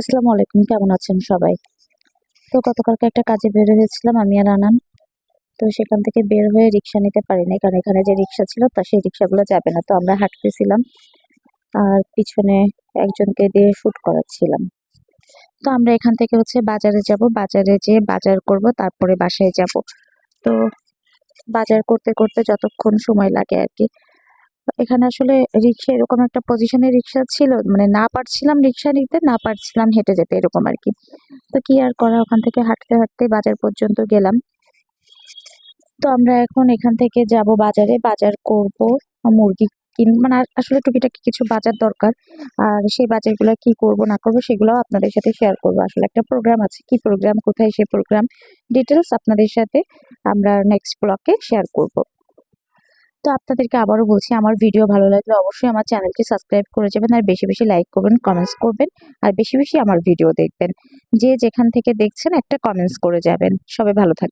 আসসালামু আলাইকুম, কেমন আছেন সবাই? তো গতকালকে একটা কাজে বের হয়েছিলাম আমি আর আনান। তো সেখান থেকে বের হয়ে রিক্সা নিতে পারি নাই, কারণ এখানে যে রিক্সা ছিল তা সেই রিক্সাগুলো যাবে না। তো আমরা হাঁটতেছিলাম আর পিছনে একজনকে দিয়ে শুট করাচ্ছিলাম। তো আমরা এখান থেকে বাজারে যাব, বাজারে যেয়ে বাজার করব, তারপরে বাসায় যাব। তো বাজার করতে করতে যতক্ষণ সময় লাগে আর কি। এখানে আসলে রিক্সা এরকম একটা পজিশনে রিক্সা ছিল, মানে না পারছিলাম রিক্সা নিতে, না পারছিলাম হেঁটে যেতে, এরকম আর কি। তো কি আর করা, ওখান থেকে হাঁটতে হাঁটতে বাজার পর্যন্ত গেলাম। তো আমরা এখন এখান থেকে যাব বাজারে, বাজার করব, মুরগি মানে আসলে টুকিটাকি কিছু বাজার দরকার। আর সেই বাজারগুলো কি করব না করব সেগুলোও আপনাদের সাথে শেয়ার করব। আসলে একটা প্রোগ্রাম আছে, কি প্রোগ্রাম, কোথায় সেই প্রোগ্রাম, ডিটেলস আপনাদের সাথে আমরা নেক্সট ব্লকে শেয়ার করব। তো আপনাদেরকে আবারও বলছি, আমার ভিডিও ভালো লাগলে অবশ্যই আমার চ্যানেলটি সাবস্ক্রাইব করে যাবেন, আর বেশি বেশি লাইক করবেন, কমেন্টস করবেন, আর বেশি বেশি আমার ভিডিও দেখবেন। যে যেখান থেকে দেখছেন একটা কমেন্টস করে যাবেন। সবাই ভালো থাকবেন।